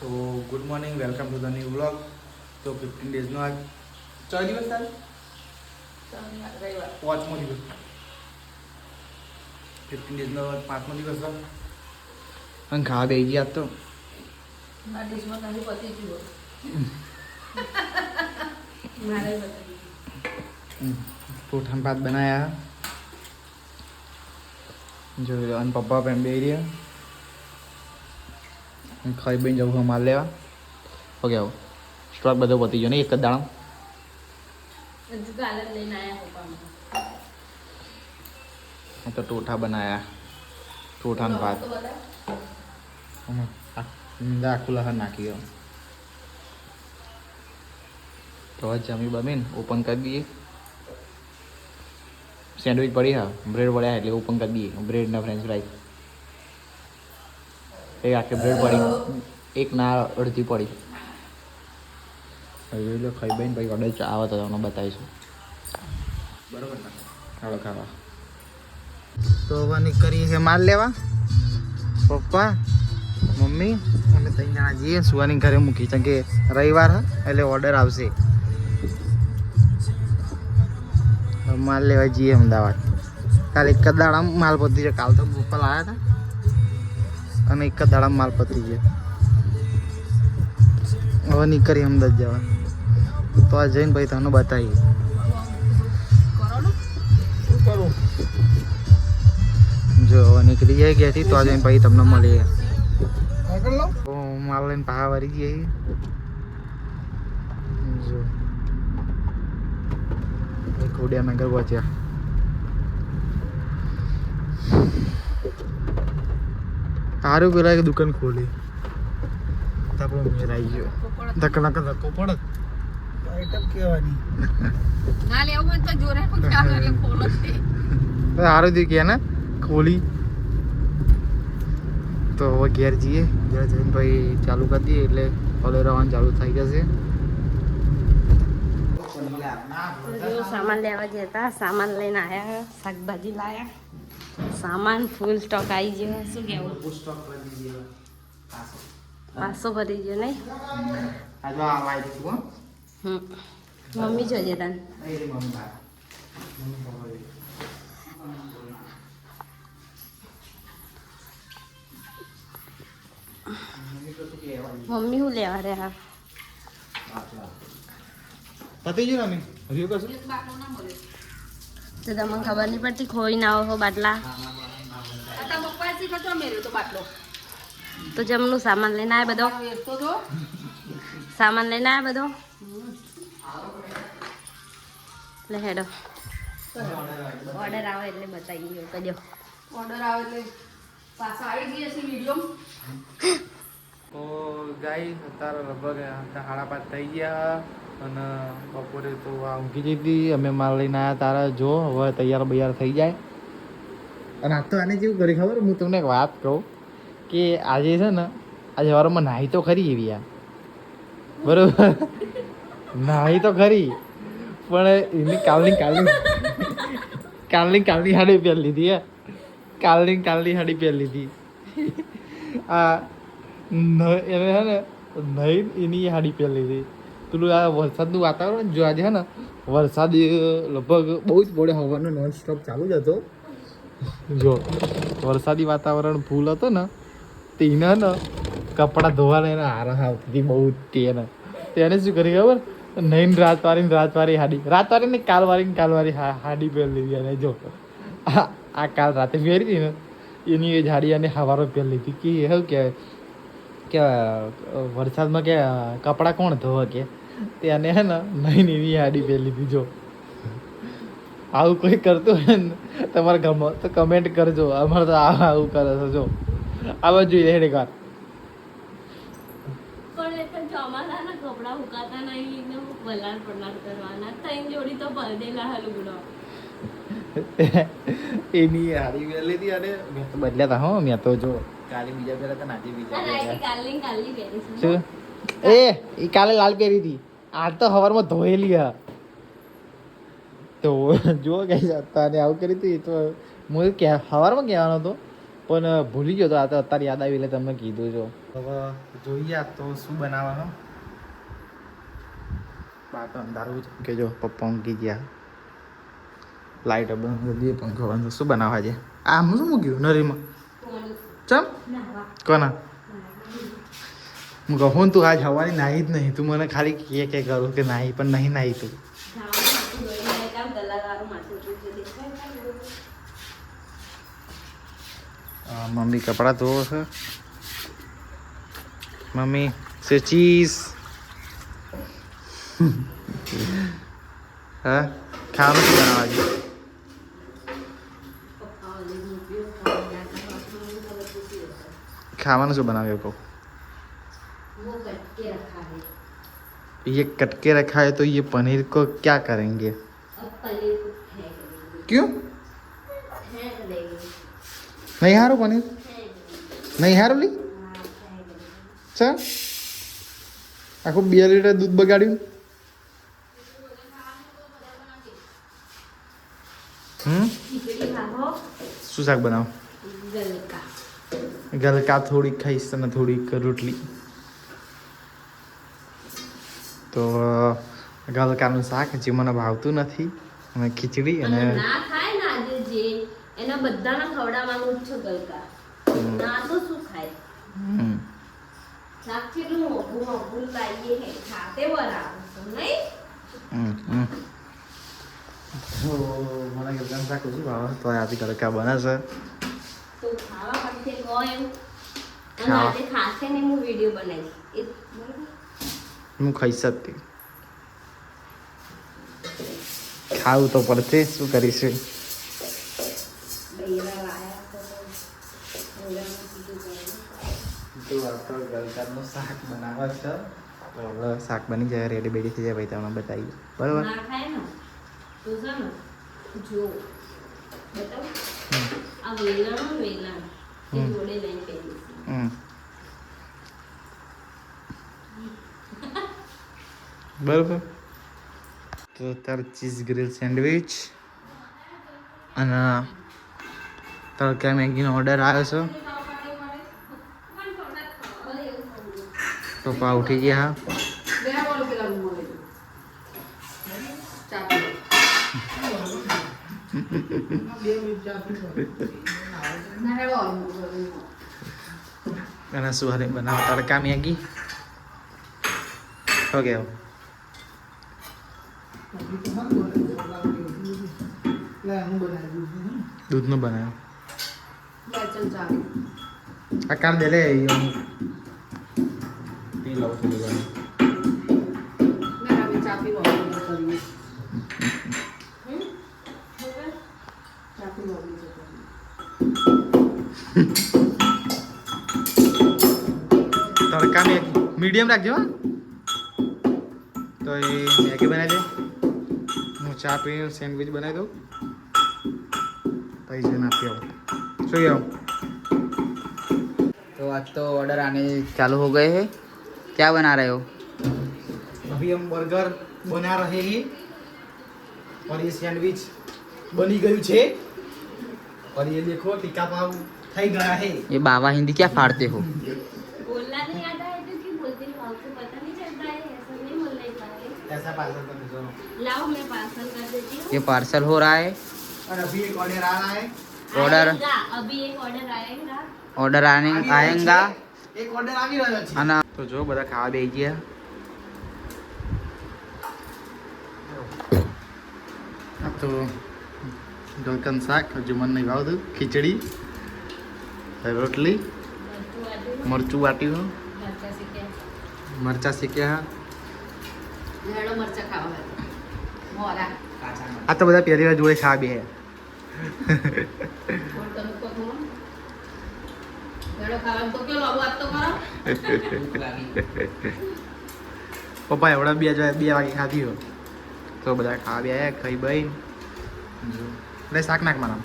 તો good morning, welcome to the new blog. તો 15 ડેઝનો આજ ચાર દિવસ થાય, પાંચમો દિવસ. 15 ડેઝનો પાંચમો દિવસ હતો અને ખાવા બે ગયા તો પોઠાન ભાત બનાયા. જોઈ લો, અને પપ્પા પણ બે રહ્યા. ખાઈ બની જવું માલ લેવા. ઓકે, આવો સ્ટોક બધો પતી ગયો ને એક જ દાણા. તો ટોઠા બનાયા, ટોઠાનો ભાત આખું લહણ નાખી ગયો. તો જમી બમીને ઓપન કરી દઈએ. સેન્ડવિચ પડી હા, બ્રેડ વળ્યા એટલે ઓપન કરી દઈએ. બ્રેડના ફ્રેન્ચ ફ્રાઈઝ એક આખી બ્રેડ પડી, એક ના અડધી પડી. એટલે ખાઈ બઈને પછી ઓર્ડર આવે તો તમને બતાવીશું. બરાબર ને? ચાલો ખાવા. તો હવે નીકળી છે માલ લેવા. પપ્પા, મમ્મી અમે ત્રણ જણા જઈએ. સુવાની ઘરે મૂકી છે કે રવિવાર એટલે ઓર્ડર આવશે. માલ લેવા જઈએ અમદાવાદ. કાલે એક જ દાડા માલ પતી છે. કાલ તો પપ્પા લાવ્યા હતા અને એક જ દાડા માલ પતી છે. હવે નીકળી અમદાવાદ જવા. તો આ જઈને ભાઈ તમને બતાવીએ. જો હવે નીકળી જાય ઘેરથી તો આ જઈને ભાઈ તમને મળીએ. માલ લઈને પાહા વળી જઈએ. જો ખોડિયાનગર પહોંચ્યા. સારું પેલા એક દુકાન ખોલી આપણો મેરાઈ ગયો. ધક્કા ધક્કો પડે આઈટમ કેવાની ના લેવું હોય તો જોરે પણ ખોલો છે. સારું થયું કે ને ખોલી. તો હવે ઘેર જઈએ. ઘેર જઈને ભાઈ ચાલુ કરી દઈએ એટલે ઓર્ડર આવવાનું ચાલુ થઈ જશે. સામાન લેવા જતા, સામાન લઈને આવ્યા. શાકભાજી લાયા, સામાન ફૂલ સ્ટોક આવી ગયો. શું કેવું? પાસો ભરી ગયો નહીં? મમ્મી જોઈએ તને. મમ્મી શું લેવા રે? હા પતી ગયું ને હજુ કશું તો તમને ખબર નહીં પડતી. ખોઈ ના આવો બાટલા તો જમનું સામાન લઈને આવે બધો. સામાન લઈને આવે બધો. લે હેડો. ઓર્ડર આવે એટલે બતાવી ગયો કજો. ઓર્ડર આવે એટલે પાછા આવી ગઈ હશે વિડીયો. તો ગાઈ અત્યારે લગભગ 5:30 થઈ ગયા અને બપોરે તો આ ઊંઘી જતી. અમે માલ લઈને આવ્યા તારા. જો હવે તૈયાર બૈયાર થઈ જાય. અને આ તો આને જેવું કરી ખબર, હું તમને એક વાત કહું કે આજે છે ને, આજે વારમાં નાહી તો ખરી એવી યાર, બરોબર નાહી તો ખરી, પણ એની કાલની સાડી પહેરી લીધી હે. કાલની સાડી પહેરી લીધી. આ એને છે ને નહીં એની સાડી પહેરી લીધી. પેલું આ વરસાદનું વાતાવરણ જો આજે છે ને, વરસાદ લગભગ બહુ જ પડે. હવાનો નોન સ્ટોપ ચાલુ જ હતો. જો વરસાદી વાતાવરણ ફૂલ હતો ને, તેને ને કપડાં ધોવાને એને હારા આવતી હતી બહુ જ. તેને શું કરી ખબર, નહીં રાતવારી ને કાલવારી હાડી પહેરી લીધી. અને જો આ કાલ રાતે પહેરી હતી ને એની એ જાડી અને હવારો પહેરી લીધી. કે એવું કહેવાય કે વરસાદમાં કે કપડાં કોણ ધોવે કે તેને હે ને નહીં એવી હાડી પહેરી લીધી. જો આવું કોઈ કરતું હોય ને તમારે ગમો તો કમેન્ટ કરજો. અમારે તો આવું કરે છે. જો આવા જોઈએ હેડે કાર. પણ ચોમાસાના કપડા સુકાતા નહીં ને વલાર પલાર કરવાના. ત્રણ જોડી તો બદલેલા હલુગડો. એની હારી પહેરી હતી. અને મેં તો બદલ્યા હતા. હો મેં તો જો કાલે બીજા પહેર્યા હતા ને આજે બીજા શું એ કાલે લાલ પહેરી હતી. આજ તો સવારમાં ધોયેલી હા. તો જો કઈ જતા આવું કરી હતી. તો હું સવારમાં કહેવાનો હતો પણ ભૂલી ગયો તો આ તો અત્યારે યાદ આવી એટલે તમને કીધું જો હવે જોઈએ આ તો શું બનાવવાનું બા તો અંધારું છે કે જો પપ્પા ઊંઘી ગયા લાઈટ બંધ દઈએ પંખો બંધ શું બનાવવા છે આ હું શું મૂક્યું નરીમાં ચમ કોના હું કહું તું આજ હવાની નાહી જ નહીં તું મને ખાલી કે કરું કે નાહી પણ નહીં નાહી તું મમ્મી કપડાં ધોવો છે મમ્મી સે ચીઝ હા ખાવાનું શું બનાવવા છે खाना जो बनावे को वो कटके रखा है ये कटके रखा है तो ये पनीर को क्या करेंगे अब पनीर को फेंक देंगे क्यों फेंक देंगे नहीं हारो पनीर फेंक नहीं हारो ली देंगे फेंक देंगे चल આખું 2 લીટર દૂધ બગાડ્યું खिचड़ी खाओ શું શાક બનાવ गलका ગલકા થોડીક ખાઈશ અને થોડીક રોટલી તો ગલકાનું શાક જે મને ભાવતું નથી અને ખીચડી અને ના ખાય ને આજે જે એના બધાના ખવડાવવાનું જ છે ગલકા ના તો શું ખાય હમ. શાક કેટલું મોઘું મોઘું લાવીએ હે ખાતે બરાબર નહીં હમ, હમ. તો મને ગલકાનું શાક ઓછું ભાવે તો આજે ગલકા બને છે તો ખાવા માટે હોય એમ અને ખાવા. આજે ખાશે ને હું વિડીયો બનાવીશ એ બરાબર હું ખાઈ શકતી ખાવું તો પડશે શું કરીશું બૈરા લાયા તો બૈરાનું કીધું કરવાનું. તો આ તો ગલકાનું શાક બનાવે છે તો હવે શાક બની જાય રેડી બેડી થઈ જાય ભાઈ તમને બતાવીએ બરાબર ના ખાય ને તો છે ને જો બતાવ આ વેલણ વેલણ એ હમ. જોડે લઈને પહેરીશ હમ બરાબર તો તાર ચીઝ ગ્રીલ સેન્ડવિચ અને તડકા મેગીનો ઓર્ડર આવ્યો છે પપ્પા ઉઠી ગયા બે બોલો પેલા રૂમમાં લઈ જાઓ. ચા પીઓ. ના હેડો રૂમમાં. અને શું હારે બનાવ તડકા મેગી ઓકે દૂધનું બનાવ્યું લે ચલ ચા. આ કામ દે લે પી લઉં થોડી વાર ના હવે ચા પીવો કરીએ. ચા પીવો કરીએ. તડકા મેગી મીડિયમ રાખજો હા તો એ મેગી બનાવી દે હું ચા પીને સેન્ડવિચ બનાવી દઉં પછી જઈને આપી આવું શું કહેવું तो आज तो ऑर्डर आने चालू हो गए हैं क्या बना रहे हो अभी हम बर्गर बना रहे हैं और ये सैंडविच बनी गई है और ये देखो टिक्का पाव થઈ ગયા है ये बाबा हिंदी क्या फाड़ते हो बोलना नहीं आता है तो क्यों बोलते हो आपको पता नहीं चलता है ऐसा नहीं बोलना चाहिए ऐसा पार्सल कर दो लाओ मैं पार्सल कर देती हूँ ये पार्सल हो रहा है और अभी एक ऑर्डर आ रहा है ऑर्डर आएगा, अभी एक ऑर्डर आएगा ऑर्डर आने आएगा એક ઓર્ડર આવી રહ્યો છે અને તો જો બધા ખાવા બેસી ગયા આ તો ગલકન શાક હજુ મને નહીં ભાવતું ખીચડી રોટલી મરચું વાટ્યું मरचा से क्या મરચા શેક્યા હેડો મરચા ખાવા હોય તો. મોરા. આ તો બધા પહેલી વાર જોડે ખાવા બે બોલ તમે કહો થોડું. હેડો ખાવા તો કેવો લાવો આજ તો કરો. પપ્પા એવડા 2 વાગે ખાધી હો તો બધા ખાવા બે આયા ખાઈ બઈ એટલે શાક નાખ મારા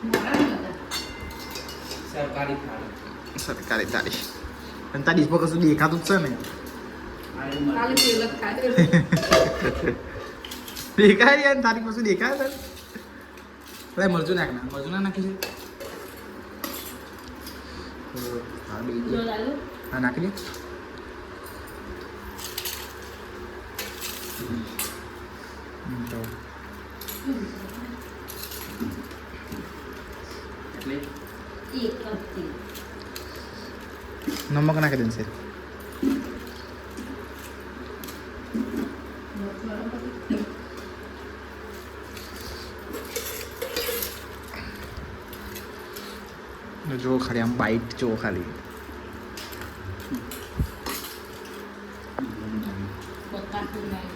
મોરા નહીં હતા. સરકારી તારીખ અને તારી પર કશું દેખાતું જ છે ને કાલે પેલો જ ખાધેલો. દેખાય યાર તારી પાસે દેખાય તને ભાઈ મરચું ના નાખી છે તો હા જો બીજી લાલુ હા નાખી દે તો એટલે એક કપ તેલ નમક નાખી દેશે જો ખાલી આમ બાઈટ જો ખાલી બકાતું નહીં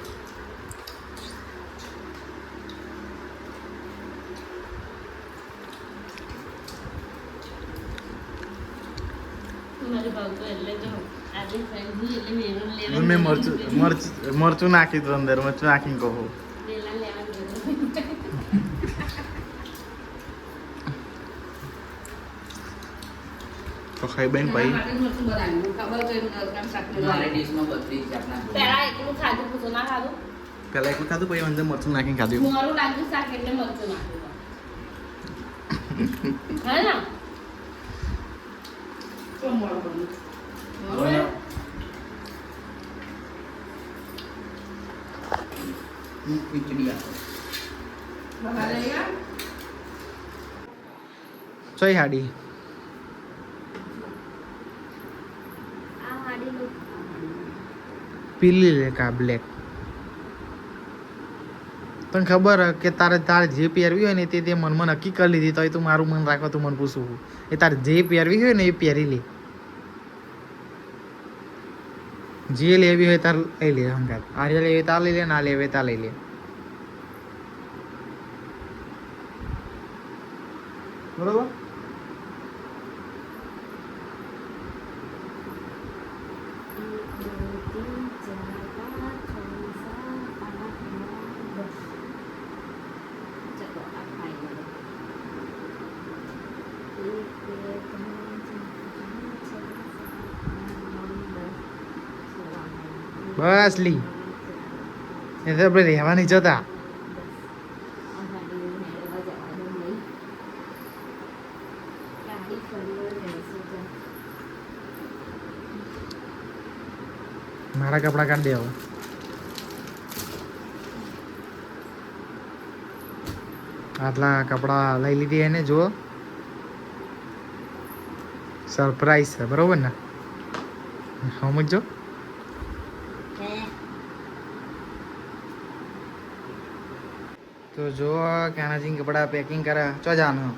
મારે ભાવતો એટલે જો આજે ફ્રેન્ડ એટલે મેનું લેવા મેં મરચું નાખી દઉં અંદર મરચું નાખીને કહો વેલા લેવા ગયો તો ખાઈ બેન ભાઈ માટે મરચું બનાવ્યું ખબર તો એમ કામ શાક हमारे डिश में 32 अपना પેલા એકલું ખાધું પૂછો ના ખાધું પહેલા એકલું ખાધું પછી અંદર મરચું નાખીને ખાધું મોરું લાગ્યું શાક એટલે મરચું નાખ્યું હે ને કેમ મોડું બન્યું? बोलो खिचड़ी आपको બહાર લઈ આવ. ચોઈ હાડી આ હાડીનું પીલી લે કા બ્લેક તને ખબર હે કે તારે જે પહેરવી હોય ને તે મનમાં નક્કી કરી લીધી તો તું મારું મન રાખો તું મને પૂછવું એ તારે જે પહેરવી હોય ને એ પહેરી લે જે લેવી હોય તાર લઈ લે હંગાત આર્ય લેવી તાર લઈ લે ના લેવી તાર લઈ લે બરોબર બસ લી એ તો આપણે રહેવાની જતા મારા કપડા કાઢ દે હવે આટલા કપડા લઈ લીધી એને જુઓ સરપ્રાઈઝ છે બરોબર ને સમજો તો જો કાનાજી કપડા પેકિંગ કરે ચો જાનું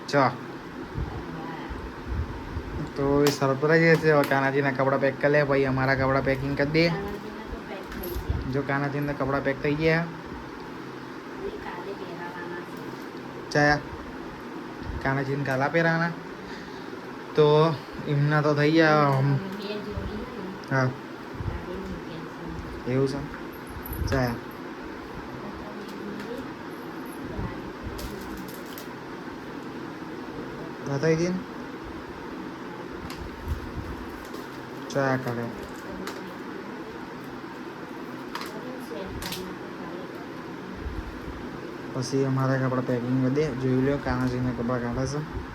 ચો તો એ સરપ્રાઈઝ છે કાનાજીના કપડા પેક કરી લે ભાઈ અમારા કપડા પેકિંગ કરી દે જો કાનાજીના કપડા પેક થઈ ગયા ચાયા કાનાજીને કાલા પહેરાના તો એમના તો થઈ ગયા હા એવું છે ચાયા બતાવી દે ને ચાયા કરે પછી અમારા કપડા પેકિંગ વધે જોઈ લો કાનાજીના કપડા કાઢે છે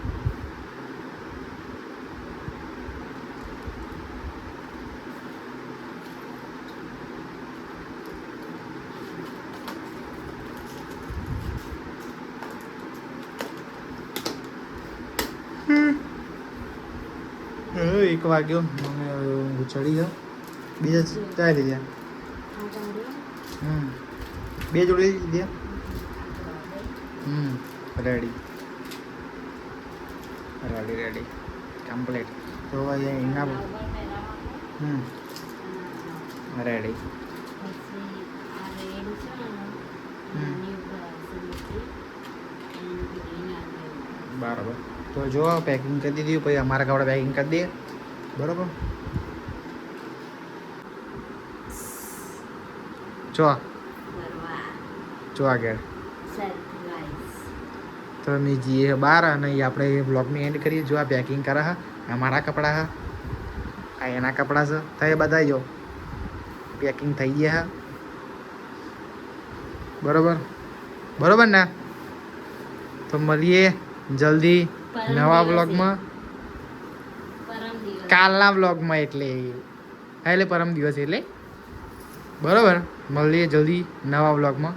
એક વાગ્યો મને ઊંઘ ચડી ગયો બીજા ચાલી લીધા બે જોડી લીધા રેડી રેડી રેડી કમ્પ્લીટ તો અહીંયા એના રેડી બરાબર તો જો પેકિંગ કરી દીધી પછી અમારા કપડા પેકિંગ કરી દઈએ બરાબર જો આગળ તો અમે જઈએ બહાર અને આપણે બ્લોગને એન્ડ કરીએ જો આ પેકિંગ કરે હા અમારા કપડાં હા આ એના કપડાં છે તો એ બતાવી જો પેકિંગ થઈ ગયા હે બરોબર બરોબર ને તો મળીએ જલ્દી નવા બ્લોગમાં પરમ દિવસ કાલના બ્લોગમાં એટલે હા એટલે પરમ દિવસ એટલે બરોબર મળીએ જલ્દી નવા બ્લોગમાં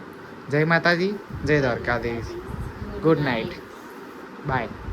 જય માતાજી જય દ્વારકાધીશ ગુડ નાઇટ બાય